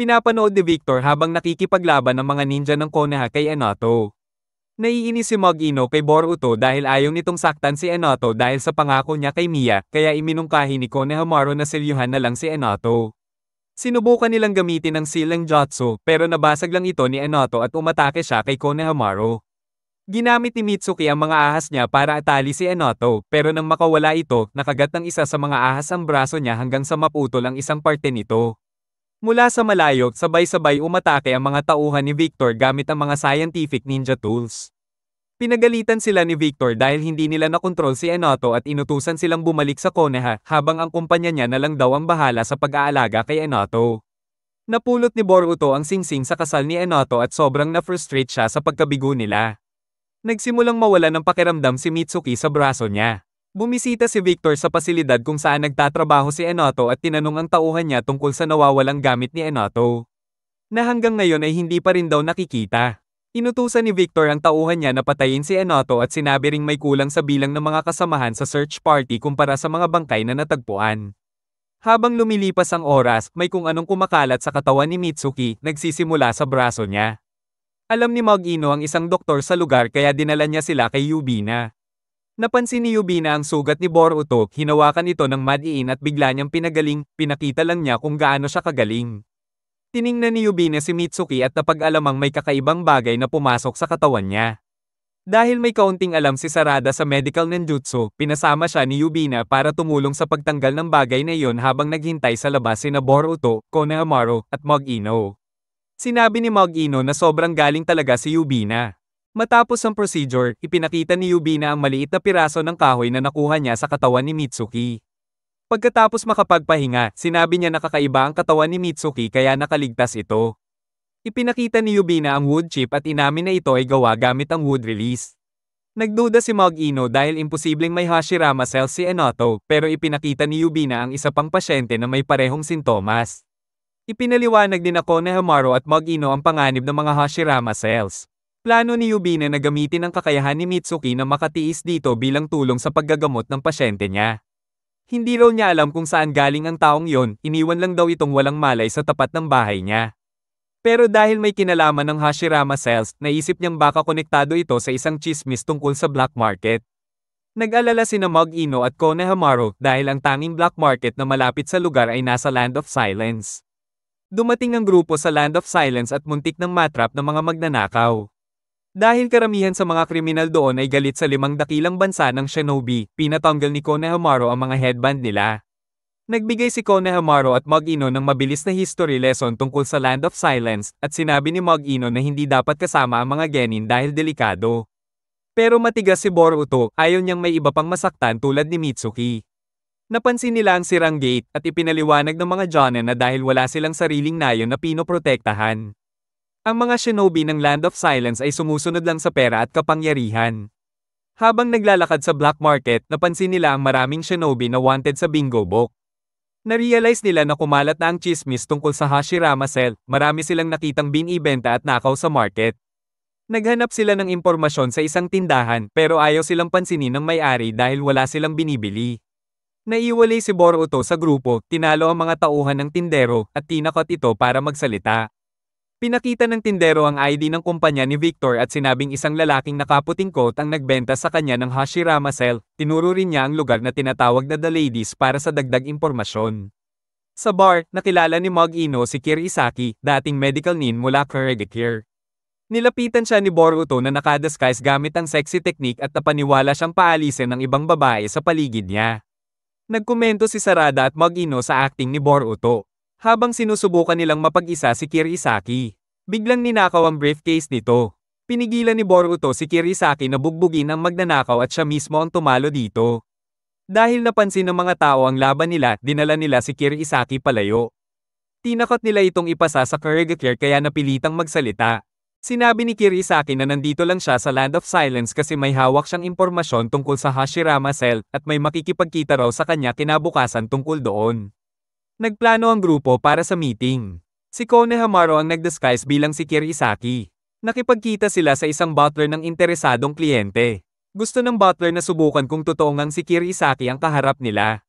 Pinapanood ni Victor habang nakikipaglaban ng mga ninja ng Konoha kay Enoto. Naiinis si Mag-ino kay Boruto dahil ayaw nitong saktan si Enoto dahil sa pangako niya kay Mia, kaya iminungkahi ni Konohamaru na selyuhan na lang si Enoto. Sinubukan nilang gamitin ang silang jutsu pero nabasag lang ito ni Enoto at umatake siya kay Konohamaru. Ginamit ni Mitsuki ang mga ahas niya para atali si Enoto pero nang makawala ito, nakagat ng isa sa mga ahas ang braso niya hanggang sa maputol ang isang parte nito. Mula sa malayo, sabay-sabay umatake ang mga tauhan ni Victor gamit ang mga scientific ninja tools. Pinagalitan sila ni Victor dahil hindi nila nakontrol si Enoto at inutusan silang bumalik sa Konoha habang ang kumpanya niya na lang daw ang bahala sa pag-aalaga kay Enoto. Napulot ni Boruto ang singsing sa kasal ni Enoto at sobrang na-frustrate siya sa pagkabigo nila. Nagsimulang mawala ng pakiramdam si Mitsuki sa braso niya. Bumisita si Victor sa pasilidad kung saan nagtatrabaho si Enoto at tinanong ang tauhan niya tungkol sa nawawalang gamit ni Enoto. Na hanggang ngayon ay hindi pa rin daw nakikita. Inutusan ni Victor ang tauhan niya na patayin si Enoto at sinabi ring may kulang sa bilang ng mga kasamahan sa search party kumpara sa mga bangkay na natagpuan. Habang lumilipas ang oras, may kung anong kumakalat sa katawan ni Mitsuki, nagsisimula sa braso niya. Alam ni Mag-ino ang isang doktor sa lugar kaya dinala niya sila kay Yubina. Napansin ni Yubina ang sugat ni Boruto, hinawakan ito ng madiin at bigla niyang pinagaling, pinakita lang niya kung gaano siya kagaling. Tiningnan ni Yubina si Mitsuki at napag-alamang may kakaibang bagay na pumasok sa katawan niya. Dahil may kaunting alam si Sarada sa medical ninjutsu, pinasama siya ni Yubina para tumulong sa pagtanggal ng bagay na iyon habang naghintay sa labas sina Boruto, Konohamaru, at Mag-ino. Sinabi ni Mag-ino na sobrang galing talaga si Yubina. Matapos ang procedure, ipinakita ni Yubina ang maliit na piraso ng kahoy na nakuha niya sa katawan ni Mitsuki. Pagkatapos makapagpahinga, sinabi niya na kakaiba ang katawan ni Mitsuki kaya nakaligtas ito. Ipinakita ni Yubina ang wood chip at inamin na ito ay gawa gamit ang wood release. Nagduda si Mag-ino dahil imposibleng may Hashirama cells si Enoto pero ipinakita ni Yubina ang isa pang pasyente na may parehong sintomas. Ipinaliwanag din na Konohamaru at Mag-ino ang panganib ng mga Hashirama cells. Plano ni Yubina na gamitin ang kakayahan ni Mitsuki na makatiis dito bilang tulong sa paggagamot ng pasyente niya. Hindi raw niya alam kung saan galing ang taong yon, iniwan lang daw itong walang malay sa tapat ng bahay niya. Pero dahil may kinalaman ng Hashirama cells, naisip niyang baka konektado ito sa isang chismis tungkol sa black market. Nag-alala sina Mag-ino at Konohamaru dahil ang tanging black market na malapit sa lugar ay nasa Land of Silence. Dumating ang grupo sa Land of Silence at muntik ng matrap ng mga magnanakaw. Dahil karamihan sa mga kriminal doon ay galit sa 5 dakilang bansa ng shinobi, pinatanggal ni Konohamaru ang mga headband nila. Nagbigay si Konohamaru at Mag-ino ng mabilis na history lesson tungkol sa Land of Silence at sinabi ni Mag-ino na hindi dapat kasama ang mga genin dahil delikado. Pero matigas si Boruto, ayaw niyang may iba pang masaktan tulad ni Mitsuki. Napansin nila ang sirang gate at ipinaliwanag ng mga Jonin na dahil wala silang sariling nayon na pinoprotektahan. Ang mga shinobi ng Land of Silence ay sumusunod lang sa pera at kapangyarihan. Habang naglalakad sa black market, napansin nila ang maraming shinobi na wanted sa bingo book. Narealize nila na kumalat na ang chismis tungkol sa Hashirama cell, marami silang nakitang binibenta at nakaw sa market. Naghanap sila ng impormasyon sa isang tindahan pero ayaw silang pansinin ng may-ari dahil wala silang binibili. Naiwalay si Boruto sa grupo, tinalo ang mga tauhan ng tindero at tinakot ito para magsalita. Pinakita ng tindero ang ID ng kumpanya ni Victor at sinabing isang lalaking nakaputing coat ang nagbenta sa kanya ng Hashirama cell. Tinuro rin niya ang lugar na tinatawag na The Ladies para sa dagdag impormasyon. Sa bar, nakilala ni Mag-ino si Kirisaki, dating medical nin mula Kuregakure. Nilapitan siya ni Boruto na nakadisguise gamit ang sexy technique at napaniwala siyang paalisin ng ibang babae sa paligid niya. Nagkomento si Sarada at Mag-ino sa acting ni Boruto. Habang sinusubukan nilang mapag-isa si Kirisaki, biglang ninakaw ang briefcase nito. Pinigilan ni Boruto si Kirisaki na bugbugin ang magnanakaw at siya mismo ang tumalo dito. Dahil napansin ng mga tao ang laban nila, dinala nila si Kirisaki palayo. Tinakot nila itong ipasa sa Kuregakure kaya napilitang magsalita. Sinabi ni Kirisaki na nandito lang siya sa Land of Silence kasi may hawak siyang impormasyon tungkol sa Hashirama cell at may makikipagkita raw sa kanya kinabukasan tungkol doon. Nagplano ang grupo para sa meeting. Si Konohamaru ang nag-disguise bilang si Kirisaki. Nakipagkita sila sa isang butler ng interesadong kliyente. Gusto ng butler na subukan kung totoo ngang si Kirisaki ang kaharap nila.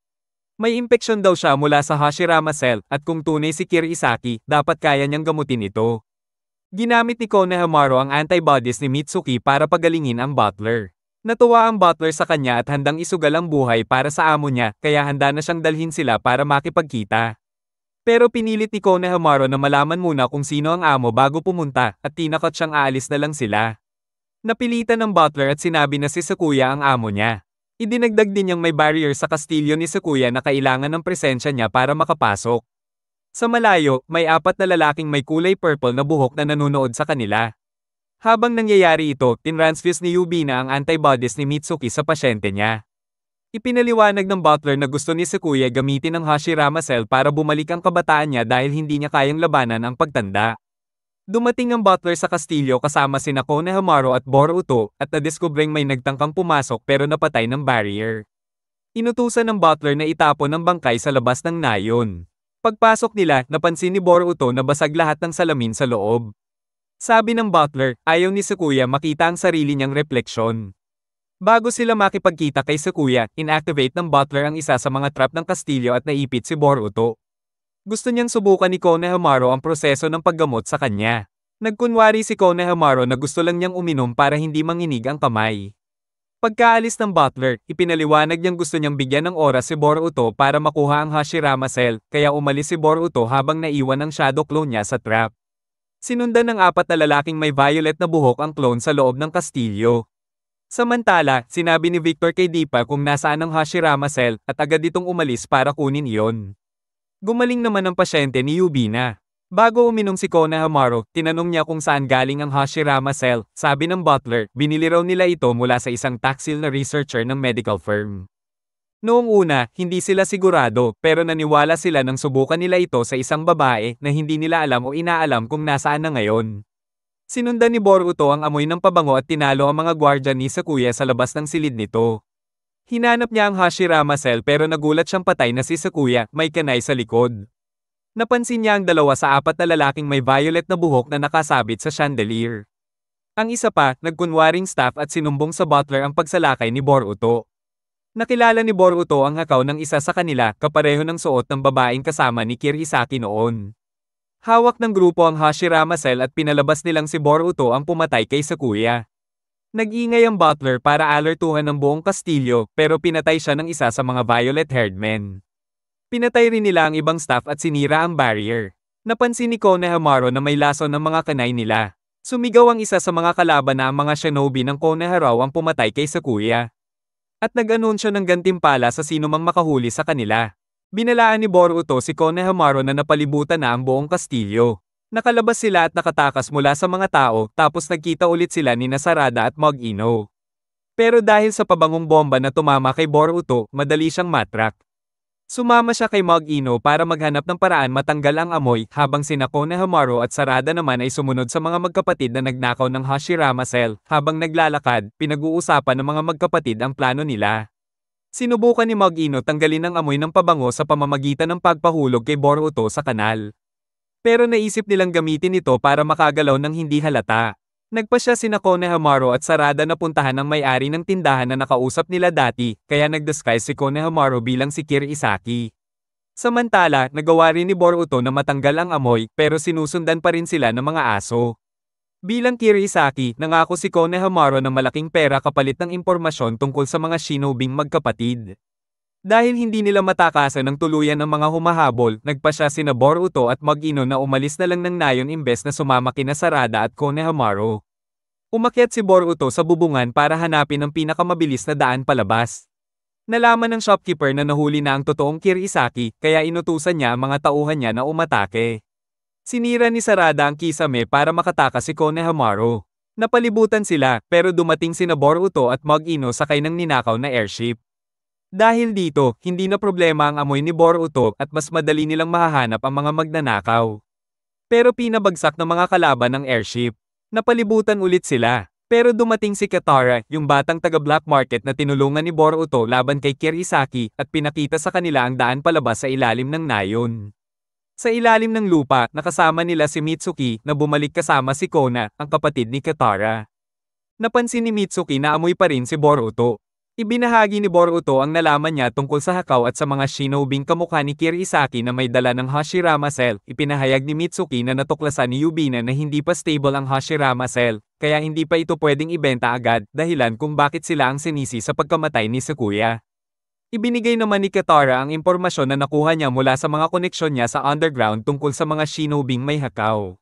May impeksyon daw siya mula sa Hashirama Cell at kung tunay si Kirisaki, dapat kaya niyang gamutin ito. Ginamit ni Konohamaru ang antibodies ni Mitsuki para pagalingin ang butler. Natuwa ang butler sa kanya at handang isugal ang buhay para sa amo niya, kaya handa na siyang dalhin sila para makipagkita. Pero pinilit ni Konohamaru na malaman muna kung sino ang amo bago pumunta at tinakot siyang aalis na lang sila. Napilitan ng butler at sinabi na si Sakuya ang amo niya. Idinagdag din niyang may barrier sa kastilyo ni Sakuya na kailangan ng presensya niya para makapasok. Sa malayo, may 4 na lalaking may kulay purple na buhok na nanunood sa kanila. Habang nangyayari ito, tinransfuse ni Yubina ang antibodies ni Mitsuki sa pasyente niya. Ipinaliwanag ng butler na gusto ni Sakuya gamitin ang Hashirama Cell para bumalik ang kabataan niya dahil hindi niya kayang labanan ang pagtanda. Dumating ang butler sa kastilyo kasama sina Konohamaru at Boruto at nadiskubreng may nagtangkang pumasok pero napatay ng barrier. Inutusan ng butler na itapon ang bangkay sa labas ng nayon. Pagpasok nila, napansin ni Boruto na basag lahat ng salamin sa loob. Sabi ng butler, ayaw ni Sakuya makita ang sarili niyang refleksyon. Bago sila makipagkita kay Sakuya, inactivate ng butler ang isa sa mga trap ng kastilyo at naipit si Boruto. Gusto niyang subukan ni Konohamaru ang proseso ng paggamot sa kanya. Nagkunwari si Konohamaru na gusto lang niyang uminom para hindi manginig ang kamay. Pagkaalis ng butler, ipinaliwanag niyang gusto niyang bigyan ng oras si Boruto para makuha ang Hashirama Cell, kaya umalis si Boruto habang naiwan ang shadow clone niya sa trap. Sinundan ng 4 na lalaking may violet na buhok ang clone sa loob ng kastilyo. Samantala, sinabi ni Victor kay Deepa kung nasaan ang Hashirama Cell at agad itong umalis para kunin iyon. Gumaling naman ang pasyente ni Yubina. Bago uminom si Konohamaru, tinanong niya kung saan galing ang Hashirama Cell. Sabi ng butler, binili raw nila ito mula sa isang taksil na researcher ng medical firm. Noong una, hindi sila sigurado, pero naniwala sila nang subukan nila ito sa isang babae na hindi nila alam o inaalam kung nasaan na ngayon. Sinundan ni Boruto ang amoy ng pabango at tinalo ang mga gwardya ni Sakuya sa labas ng silid nito. Hinanap niya ang Hashirama Cell pero nagulat siyang patay na si Sakuya, may kanay sa likod. Napansin niya ang 2 sa 4 na lalaking may violet na buhok na nakasabit sa chandelier. Ang isa pa, nagkunwaring staff at sinumbong sa butler ang pagsalakay ni Boruto. Nakilala ni Boruto ang hakaw ng isa sa kanila, kapareho ng suot ng babaeng kasama ni Kirisaki noon. Hawak ng grupo ang Hashirama Cell at pinalabas nilang si Boruto ang pumatay kay Sakuya. Nag-ingay ang butler para alertuhan ng buong kastilyo pero pinatay siya ng isa sa mga violet-haired men. Pinatay rin nila ang ibang staff at sinira ang barrier. Napansin ni Konohamaru na may lason ng mga kanay nila. Sumigaw ang isa sa mga kalaban na ang mga shinobi ng Konohamaru ang pumatay kay Sakuya. At nag-anunsyo ng gantimpala sa sino mang makahuli sa kanila. Binalaan ni Boruto si Konohamaru na napalibutan na ang buong kastilyo. Nakalabas sila at nakatakas mula sa mga tao tapos nagkita ulit sila ni Sarada at Mag-ino. Pero dahil sa pabangong bomba na tumama kay Boruto, madali siyang matrak. Sumama siya kay Mag-ino para maghanap ng paraan matanggal ang amoy habang sina Konohamaru at Sarada naman ay sumunod sa mga magkapatid na nagnakaw ng Hashirama Cell. Habang naglalakad, pinag-uusapan ng mga magkapatid ang plano nila. Sinubukan ni Mag-ino tanggalin ang amoy ng pabango sa pamamagitan ng pagpahulog kay Boruto sa kanal. Pero naisip nilang gamitin ito para makagalaw ng hindi halata. Nagpasya sina Konohamaru at Sarada na puntahan ang may-ari ng tindahan na nakausap nila dati, kaya nag-disguise si Konohamaru bilang si Kirisaki. Samantala, nagawa rin ni Boruto na matanggal ang amoy pero sinusundan pa rin sila ng mga aso. Bilang Kirisaki, nangako si Konohamaru ng malaking pera kapalit ng impormasyon tungkol sa mga shinobing magkapatid. Dahil hindi nila matakasan ng tuluyan ng mga humahabol, nagpasya sina Boruto at Mag-ino na umalis na lang ng nayon imbes na sumama kina Sarada at Konohamaru. Umakyat si Boruto sa bubungan para hanapin ang pinakamabilis na daan palabas. Nalaman ng shopkeeper na nahuli na ang totoong Kirisaki, kaya inutusan niya ang mga tauhan niya na umatake. Sinira ni Sarada ang kisame para makatakas si Konohamaru. Napalibutan sila, pero dumating sina Boruto at Mag-ino sakay ng ninakaw na airship. Dahil dito, hindi na problema ang amoy ni Boruto at mas madali nilang mahahanap ang mga magnanakaw. Pero pinabagsak ng mga kalaban ng airship. Napalibutan ulit sila. Pero dumating si Katara, yung batang taga-black market na tinulungan ni Boruto laban kay Kirisaki at pinakita sa kanila ang daan palabas sa ilalim ng nayon. Sa ilalim ng lupa, nakasama nila si Mitsuki na bumalik kasama si Kona, ang kapatid ni Katara. Napansin ni Mitsuki na amoy pa rin si Boruto. Ibinahagi ni Boruto ang nalaman niya tungkol sa Hakaw at sa mga shinobing kamukha ni Kirisaki na may dala ng Hashirama Cell. Ipinahayag ni Mitsuki na natuklasan ni Yubina na hindi pa stable ang Hashirama Cell, kaya hindi pa ito pwedeng ibenta agad, dahilan kung bakit sila ang sinisi sa pagkamatay ni Sakuya. Ibinigay naman ni Katara ang impormasyon na nakuha niya mula sa mga koneksyon niya sa underground tungkol sa mga shinobing may Hakaw.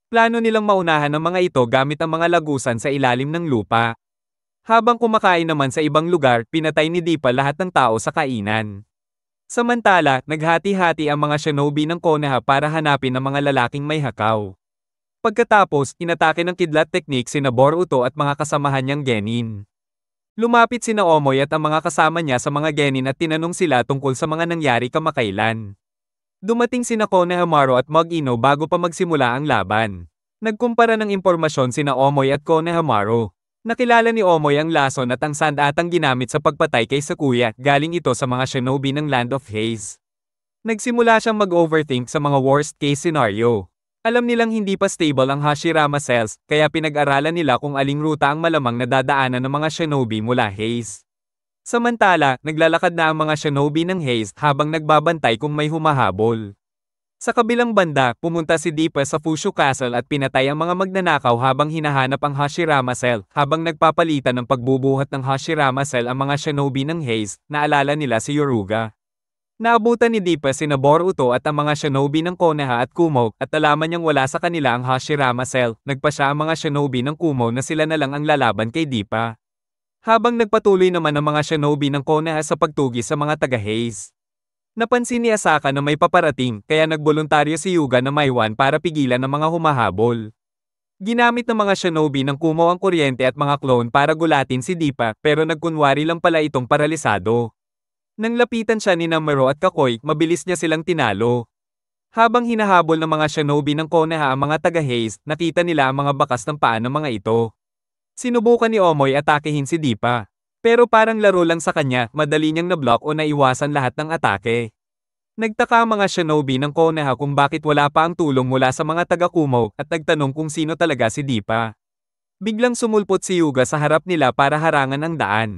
Plano nilang maunahan ang mga ito gamit ang mga lagusan sa ilalim ng lupa. Habang kumakain naman sa ibang lugar, pinatay ni Deepa lahat ng tao sa kainan. Samantala, naghati-hati ang mga shinobi ng Konoha para hanapin ang mga lalaking may Hakaw. Pagkatapos, inatake ng kidlat technique sina Boruto at mga kasamahan niyang genin. Lumapit sina Omoy at ang mga kasama niya sa mga genin at tinanong sila tungkol sa mga nangyari kamakailan. Dumating sina Konohamaru at Mag-ino bago pa magsimula ang laban. Nagkumpara ng impormasyon sina Omoy at Konohamaru. Nakilala ni Omoy ang lason at ang sandatang ginamit sa pagpatay kay Sakuya, galing ito sa mga shinobi ng Land of Haze. Nagsimula siyang mag-overthink sa mga worst case scenario. Alam nilang hindi pa stable ang Hashirama cells, kaya pinag-aralan nila kung aling ruta ang malamang na dadaanan ng mga shinobi mula Haze. Samantala, naglalakad na ang mga shinobi ng Haze habang nagbabantay kung may humahabol. Sa kabilang banda, pumunta si Deepa sa Fushu Castle at pinatay ang mga magnanakaw habang hinahanap ang Hashirama Cell. Habang nagpapalitan ng pagbubuhat ng Hashirama Cell ang mga shinobi ng Haze, naalala nila si Yoruga. Naabutan ni Deepa sina Boruto at ang mga shinobi ng Konoha at Kumo at nalaman niyang wala sa kanila ang Hashirama Cell. Nagpa siya ang mga shinobi ng Kumo na sila na lang ang lalaban kay Deepa. Habang nagpatuloy naman ang mga shinobi ng Konoha sa pagtugis sa mga taga-Haze. Napansin ni Asaka na may paparating, kaya nagboluntaryo si Hyuga na maiwan para pigilan ang mga humahabol. Ginamit ng mga shinobi ng Kumo ang kuryente at mga clone para gulatin si Deepa, pero nagkunwari lang pala itong paralisado. Nang lapitan siya ni Namero at Kakoy, mabilis niya silang tinalo. Habang hinahabol ng mga shinobi ng Konoha ang mga taga-Haze, nakita nila ang mga bakas ng paa ng mga ito. Sinubukan ni Omoy atakehin si Deepa. Pero parang laro lang sa kanya, madali niyang na-block o naiwasan lahat ng atake. Nagtaka ang mga shinobi ng Konoha kung bakit wala pa ang tulong mula sa mga taga-Kumo at nagtanong kung sino talaga si Deepa. Biglang sumulpot si Hyuga sa harap nila para harangan ang daan.